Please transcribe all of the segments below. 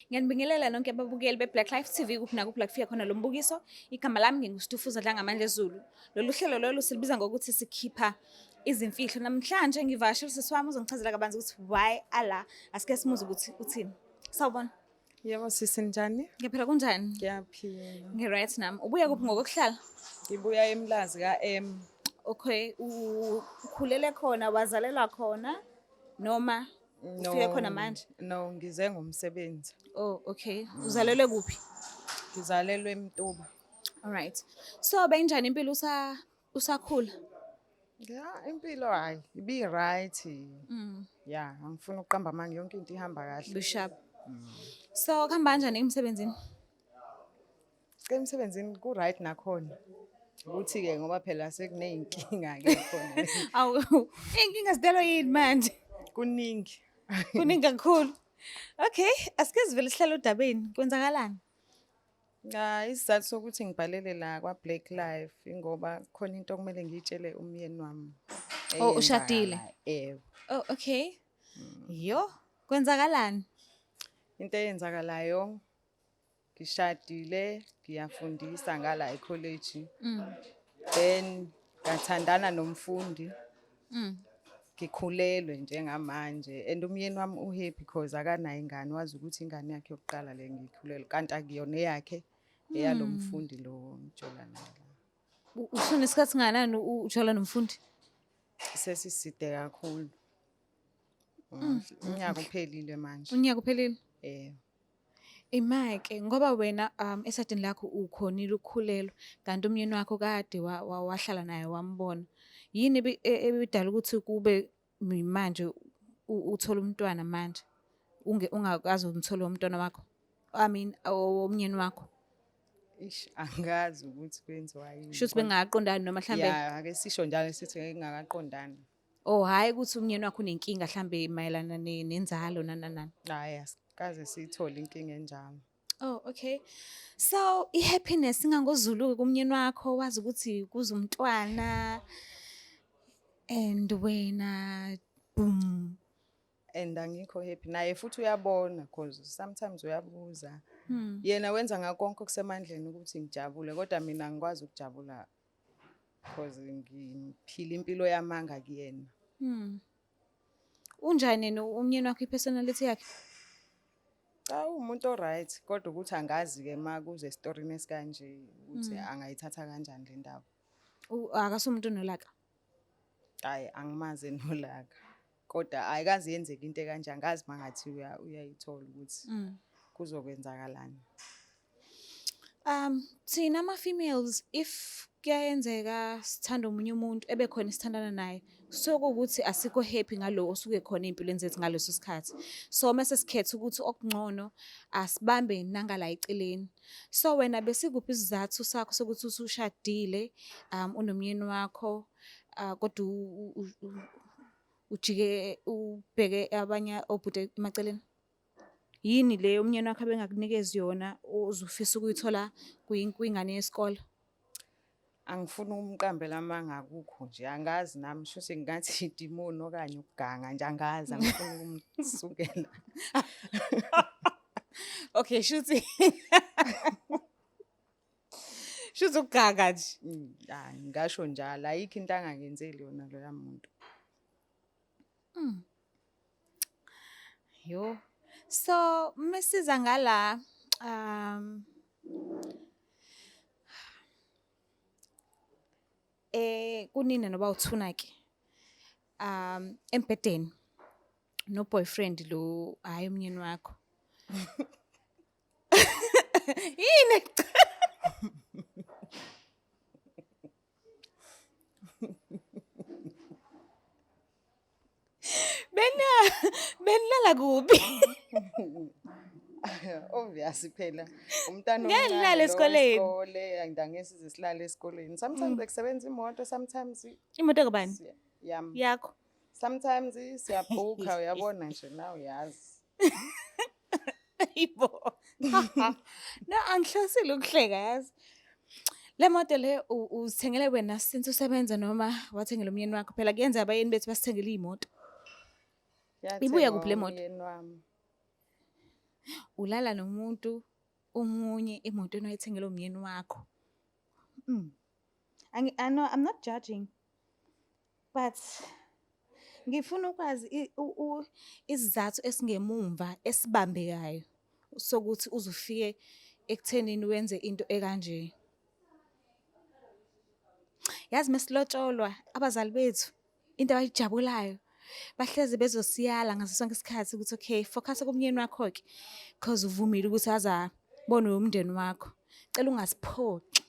Ngiyanibingelela nonke ababukeli be-Black Life TV kuphi nakuphi la kufika khona lo mbukiso. Igama lami nginguStufuza Dlangamandla Zulu. Lolu hlelo lolu silibiza ngokuthi sikhipha izimfihlo. Namhlanje ngivakashele usisi wami uzongichazela kabanzi ukuthi why ala. Asike simuze ukuthi uthini. Sawubona. Yebo sisi njani? Ngiyaphila kunjani? Ngiyaphila. Ngi-right nami. Ubuya kuphi ngokuhlala? Ngibuya eMlazi ka-M. Okay, ukhulele khona, wazalelwa khona noma ufike khona manje? No, ngize ngomsebenzi. Oh, okay. Uzalelwe kuphi? Ngizalelwe eMtuba. All right. So benjani impilo usakhula? Ya, impilo hayi, ibi-right. Ya, angifuni ukuqamba amanga yonke into ihamba kahle. Bishop. So kuhamba kanjani emsebenzini? Emsebenzini ku-right nakhona. Ukuthi-ke ngoba phela sekuney'nkinga-ke khona. Awu, inkinga sidalwa yini manje? Kuningi. Kuningi kakhulu. Okay, asike sivele sihlale udabeni. Kwenzakalani? Isizathu sokuthi ngibhalele la kwa-Black Life ingoba khona into okumele ngiyitshele umyeni wami. Oh, ushadile? Yebo. Oh, okay. Yo, kwenzakalani? Into eyenzakalayo ngishadile, ngiyafundisa ngala e-college. Then ngathandana nomfundi. Ngikhulelwe njengamanje and umyeni wami uhappy because akanayo ingane, wazi ukuthi ingane yakhe yokuqala le ngikhulelwe kanti akuyona eyakhe eyalomfundi lo ngitshola naye. Usho nesikhathi singanani ujola nomfundi? Sesiside kakhulu. Unyaka uphelile manje. Unyaka uphelile? Eh. Ke ngoba wena esadini lakho ukhonile ukukhulelwa kanti umyeni wakho kade wahlala naye wambona. Yini ebidala ukuthi kube manje uthola umntwana manje ungakazi umtholo womntwana wakho? I mean omyeni wakho. Angazi ukuthi kwenziwa yini. Shuthi bengaqondani noma mhlambe? Ya, ake sisho njalo sithi ngingakaqondani. Oh, hayi ukuthi umyeni wakho unenkinga mhlambe mayelana nenzalo nananani. Hayi, asikaze siyithole inkinga enjalo. Oh, okay. So i-happiness ingangozulu kumyeni wakho wazi ukuthi kuza umntwana and wena boom. And angikho happy naye futhi uyabona because sometimes uyabuza. Yena wenza ngakonke okusemandleni ukuthi ngijabule kodwa mina angikwazi ukujabula because ngiphila impilo yamanga kuyena. Unjani umyeni wakho ipersonality yakhe? Umuntu oright kodwa ukuthi angazi ke makuze esitorini esikanje ukuthi angayithatha kanjani le ndaba. Akasumuntu onolaka? Hayi, angimazi nolaka. Kodwa ayikazi yenzeka into kanje angazi mangathi uyayithola ukuthi kuzokwenzakalani. Thina ama-females if kuyenzeka sithanda omunye umuntu ebekhona isithandana naye sokuthi asikho happy ngalo osuke khona empilweni zethu ngaleso sikhathi. So mase sikhetha ukuthi okungcono asibambe nangala eceleni. So wena besikuphi isizathu sakho sokuthi usushadile unomyeni wakho kodwa ujike ubheke abanye obhuti emaceleni? Yini le umyeni wakho bengakunikezi yona uzufisa ukuyithola kwingane yesikole? Angifuni umqambela amanga akukho nje angazi nami shuthi ngathi idimoni okanye ukuganga nje angazi angifuni ukumsukela. Okay, shuthi shuthi ukuganga nje. Hayi ngisho njalo ayikho into angangenzeli yona lo yamuntu. Yo. So mesiza ngala kunina noba uthuna ke embedeni no boyfriend lo hayi umyeni wakho. Yini? Benilala kuphi? Obviously phela umntana Ngiyalala esikoleni. Isikole angidangesize silale esikoleni. Sometimes bekusebenza imoto, sometimes imoto kabani? Yami. Yakho. Sometimes siyabhuka uyabona nje nawe uyazi. Ibo. No, angihlosile ukuhleka yazi. Le moto le uzithengele wena since usebenza noma wathengela umyeni wakho? Phela kuyenza abayeni bethu basithengele imoto. Ibuya kuphi le moto? Umyeni wami. ulala nomuntu omunye emotweni oyithengele umyeni wakho. I know I'm not judging, but ngifuna ukwazi isizathu esingemumva esibambekayo sokuthi uzufike ekuthenini wenze into ekanje. Yazi mesilotsholwa abazali bethu into abayijabulayo bahlezi bezosiyala ngaso sonke isikhathi ukuthi okay, focus kumyeni wakho ke because uvumile ukuthi azabone umndeni wakho. Cela ungasiphoxi.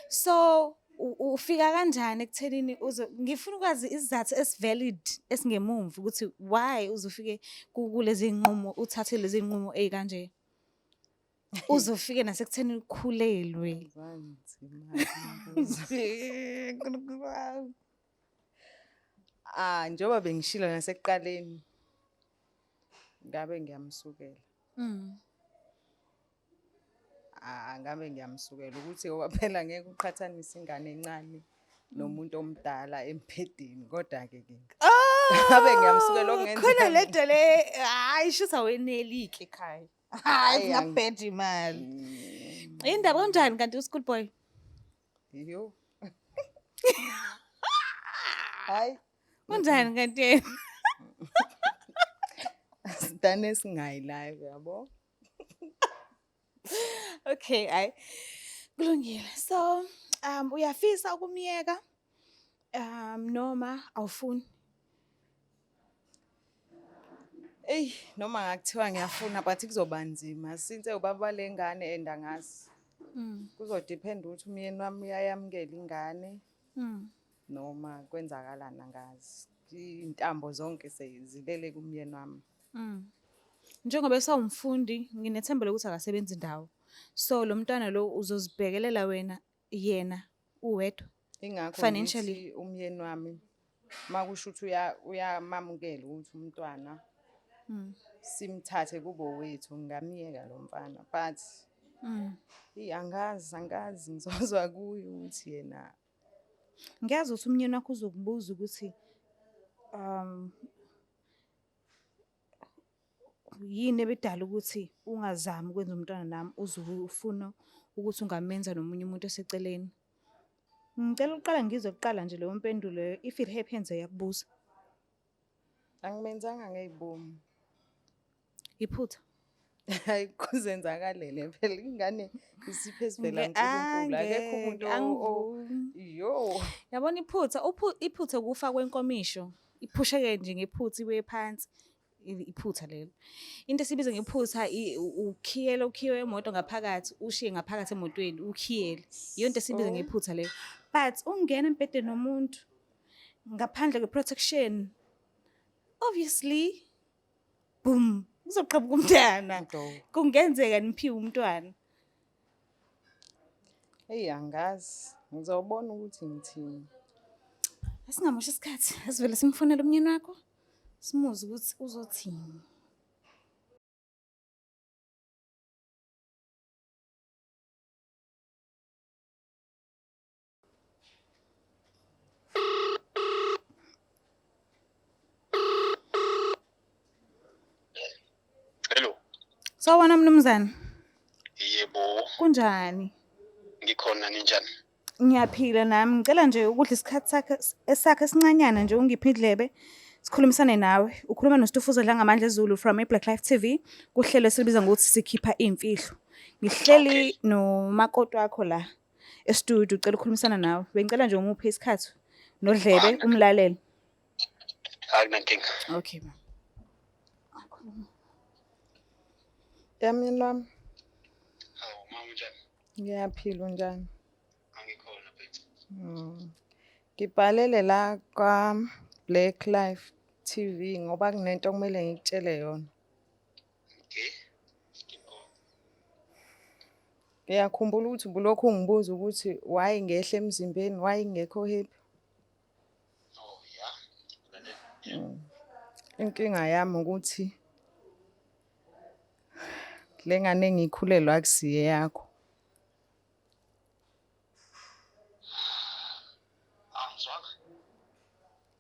So ufika kanjani ekuthenini ngifuna ukwazi isizathu esivalid esingemumva ukuthi why uzofike kulezi nqumo uthathe lezi nqumo ezikanje. Uzofike nasekuthenini ukhulelwe. Njengoba bengishilo nasekuqaleni ngabe ngiyamsukela. Ngabe ngiyamsukela ukuthi owaphela ngeke uqhathanise ingane encane nomuntu omdala empedini kodwa ke ngabe ngiyamsukela okungenzeka. Khona le nto le hayi shisa wenelike ekhaya. Hayi ngabheda imali. Indaba kanjani kanti u-school boy? Yo. Hayi. Kanjani kanti yena? Sidane singayi live yabo. Okay, hayi. Kulungile. So, uyafisa ukumyeka noma awufuni? Noma ngakuthiwa ngiyafuna but kuzoba nzima since ubaba lengane and angazi. Kuzodepend ukuthi umyeni wami uyayamukela ingane. Noma kwenzakalana angazi. Intambo zonke sezilele kumyeni wami. Njengoba esawumfundi nginethemba lokuthi akasebenzi indawo. So lo mntwana lo uzozibhekelela yena uwedwa. Ingakho financially umyeni wami makusho ukuthi uyamamukela ukuthi umntwana simthathe kubo wethu ngamiyeka lo mfana but angazi ngizozwa kuyo ukuthi yena ngiyazi ukuthi umyeni wakho uzokubuza ukuthi yini ebidala ukuthi ungazami ukwenza umntwana nami uzufuna ukuthi ungamenza nomunye umuntu oseceleni. Ngicela uqala ngizoqala nje leyo mpendulo if it happens yakubuza. Angimenzanga ngezibomu. Iphutha. Hayi kuzenzakalele phela ingane isiphe sivela uNkulunkulu akekho umuntu yo. Yabona iphutha kufa kwenkomisho. Iphusheke nje ngephutha iwe phansi. Iphutha lelo. Into esibiza ngephutha ukhiwe emoto ngaphakathi ushiye ngaphakathi emotweni ukhiyele. Iyo into esibiza ngephutha leyo. But ungena empedeni nomuntu ngaphandle kweprotection obviously boom uzoqhamuka umntana. Kungenzeka niphiwe umntwana. Angazi ngizobona ukuthi ngithini. Asingamosha isikhathi asivele simfonele umyeni wakho. Simuzi ukuthi uzothini. Hello. Sawubona mnumzane. Yebo. Kunjani? Ngikhona ninjani? Ngiyaphila nami. Ngicela nje ukudla isikhathi sakhe esincanyana nje ungiphi indlebe. Sikhulumisane nawe. Ukhuluma noStufuzo la ngamandla ezulu from iBlack Life TV. Kuhlelo esibiza ngokuthi sikhipha imfihlo. Ngihleli nomakoti wakho la e-studio ucela ukukhulumisana nawe. Bengicela nje umuphe isikhathi nodlebe umlalele. Akunankinga. Okay ma. Yamini wami. Hawu mama unjani? Ngiyaphila unjani? Angikhona mfethu. Ngibhalele la kwa Black Life TV ngoba kunento okumele ngikutshele yona. Okay. Ngiyakhumbula ukuthi bulokhu ungibuza ukuthi why ngehla emzimbeni, why ngekho happy. Oh yeah. Inkinga yami ukuthi lengane engikhulelwa akusiye yakho. Angizwanga.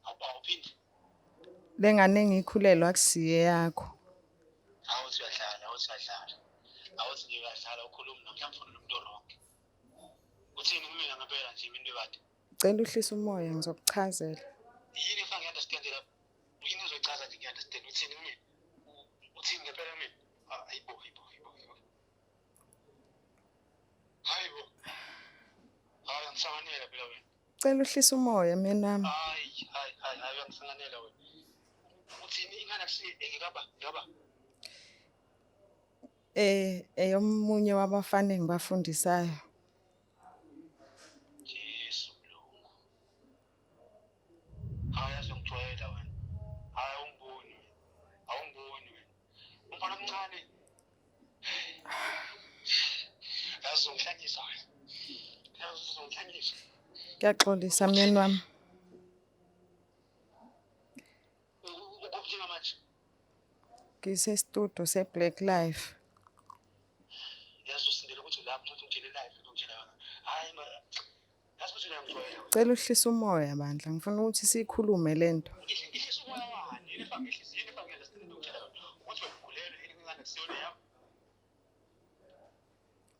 Awuphindi. Lengane engikhulelwa akusiye yakho. Awuthi siyadlala. Awuthi nje uyadlala ukhuluma namhlanje ufuna umuntu oronke. Uthini kumina ngempela nje into ekade. Cela uhlise umoya ngizokuchazela. Yini efanga ngi-understand lapho? Yini ezochaza nje ngi-understand uthini kumina? Uthini ngempela kumina? Hayibo. Hayibo. Hayi ngisanganela phela wena. Cela uhlise umoya mina wami. Hayi ngisanganela wena. Uthini ingane ngikaba. Eyomunye wabafana engibafundisayo. Jesu Mlungu. Hayi azongijwayela wena. Hayi ungiboni wena. Umfana omncane. Yazongihlanyisa wena. Ngiyaxolisa myeni wami. Ukuphinga manje. Ngisestudio seBlack Life. Yazosindela ukuthi la mthatha ungitshele live ungitshela yona. Hayi yazi ukuthi uyangijwayela wena. Cela uhlise umoya bandla ngifuna ukuthi sikhulume lento. Ngihlisa umoya wani? Yini efanga ngi-understand ungitshela yona. Ukuthi wena ugulelwe yini ingane kusiyona yami.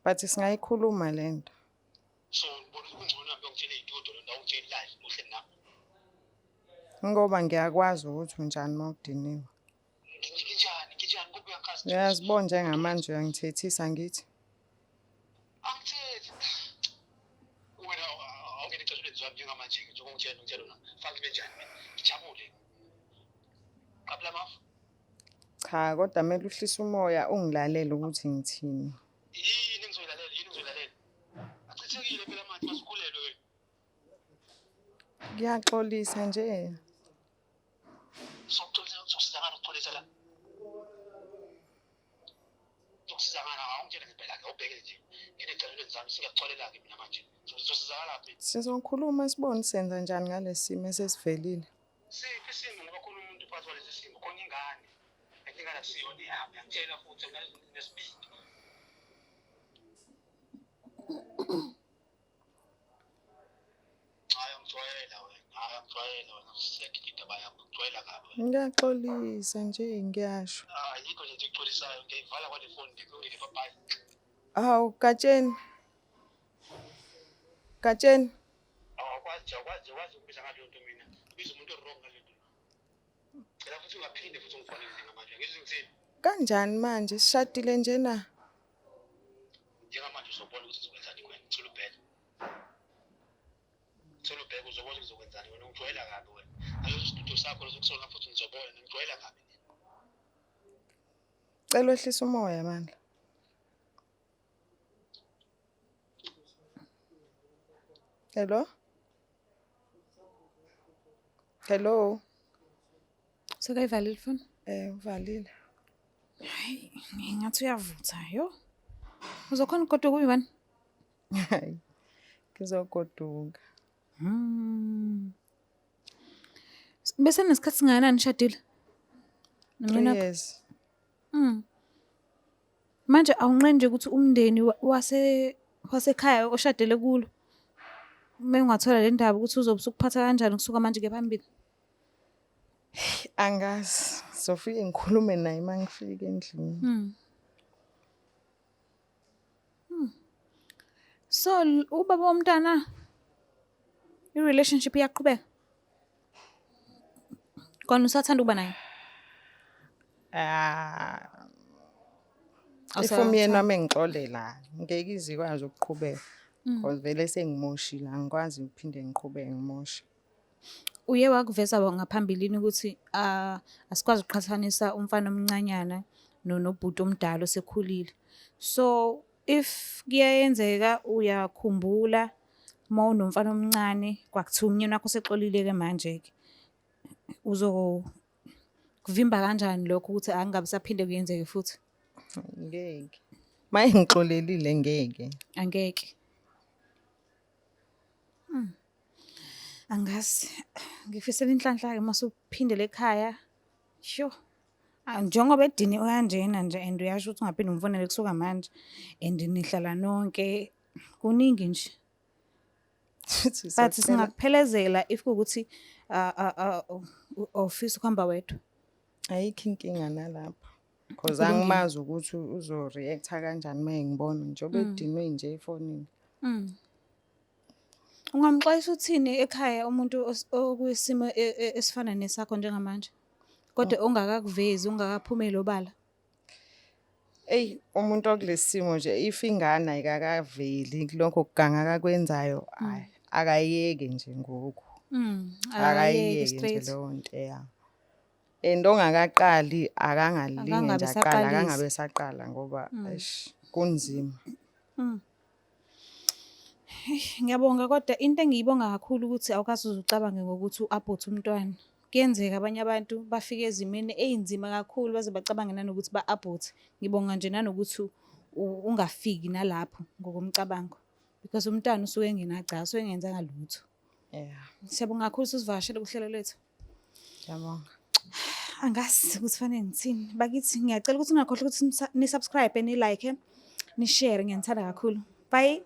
But singayikhuluma lento. So ngibona ukungcono nami ngitshele itudo lo ndawo ngitshele live uhleli nami. Ngoba ngiyakwazi ukuthi unjani mawudiniwe. Nginjani ngoba uyangikhazi. Uyazibona njengamanje uyangithethisa ngithi. Angithethi. Wena awungene ecashuleni zami njengamanje njengoba ngitshela wona. Faka ibe njani mina? Ngijabule. Qabla mafu. Cha kodwa kumele uhlise umoya ungilalele ukuthi ngithini. Yini engizoyilalela? Achithekile phela manje masikhulelwe wena. Ngiyaxolisa nje. Sokusizakala ukuxolisa la. Sokusizakala awungitshela ngempela ke ubheke nje. Ngine ecashuleni zami singaxolela ke mina manje. Sozizakala phi? Sizokhuluma sibone senza njani ngalesi simo esesivelile. Siphi isimo ngoba khona umuntu phakathi kwalesi simo khona ingane. Ingane akusiyona yami ngiyakutshela futhi nesibindi. Angijwayela wena. Siyagida bayapha ngijwayela kabi. Ngiyaxolisa nje ngiyasho. Yikho nje ngixolisayo ngiyivala kwale phone ngikungile bye. Hawu Gatsheni. Awukwazi ukubiza ngaleyo nto mina. Biza umuntu wrong ngaleyo nto. Cela futhi ungaphinde futhi ungifonele njengamanje. Ngizwe ngithini? Kanjani manje sishadile njena? Njengamanje uzobona ukuthi uzokwenzani kuwena. Thola ubheke uzobona ukuthi uzokwenzani wena ungijwayela kabi wena. Aleso studio sakho lokusona futhi ngizobona ngijwayela kabi. Cela wehlise umoya bandla. Hello. Sekayivalile ifoni? Uvalile. Hayi, ngathi uyavutha yo. Uzokhona ukugoduka uyibani? Hayi. Ngizogoduka. Bese nesikhathi singakanani nishadile? 3 years. Manje awunqeni nje ukuthi umndeni wasekhaya oshadele kulo mengathola le ndaba ukuthi uzobe usukuphatha kanjani kusuka manje ke phambili. Angazi. Sofike ngikhulume naye mangifika endlini. So ubaba womntana i-relationship iyaqhubeka. Kona usathanda ukuba naye? Ifumi nami engixolela ngeke izikwazi ukuqhubeka. Because vele sengimoshile angikwazi ukuphinde ngiqhubeke ngimoshe. Uye wakuveza ngaphambilini ukuthi asikwazi ukuqhathanisa umfana omncanyana nobhuti omdala osekhulile. So if kuyenzeka uyakhumbula uma unomfana omncane kwakuthiwa umnyeni wakho usexolile ke manje ke uzokuvimba kanjani lokho ukuthi angabe saphinde kuyenzeke futhi? Ngeke. Maye ngixolelile ngeke. Angeke. Angazi ngifisela inhlanhla ke masuphindele ekhaya. Sho. Njengoba ediniwe kanjena nje and uyasho ukuthi ungaphinde umfonele kusuka manje and nihlala nonke kuningi nje. But singakuphelezela if ukuthi office ukuhamba wedwa. Ayikho inkinga nalapho. Cause Kulungile. angimazi ukuthi uzo-react-a kanjani uma engibona njengoba edinwe nje efonini. Ungamxwayisa uthini ekhaya umuntu okwisimo esifana nesakho njengamanje? Kodwa ongakakuvezi, ungakaphumeli obala? Eyi, umuntu okulesi simo nje if ingane ayikakaveli kulokho kuganga akakwenzayo, hhayi, akayiyeke nje ngoku. Akayeke Akayiyeke nje straight. leyo nto, ya. And ongakaqali akangalinge Akangabe nje aqale, esaqalisa. akangabe esaqala ngoba eish kunzima. Ngiyabonga kodwa into engiyibonga kakhulu ukuthi awukaze uze ucabange ngokuthi u-abort umntwana. Kuyenzeka abanye abantu bafike ezimeni ey'nzima kakhulu baze bacabange nanokuthi ba-abort. Ngibonga nje nanokuthi ungafiki nalapho ngokomcabango because umntwana usuke engenacala, usuke engenzanga lutho. Yeah, Siyabonga kakhulu usivakashele kuhlelo lethu. ngiyabonga. Angazi ukuthi fanele ngithini. Bakithi ngiyacela ukuthi ningakhohlwa ukuthi ni-subscribe, ni-like, ni-share. Ngiyanithanda kakhulu. Bye.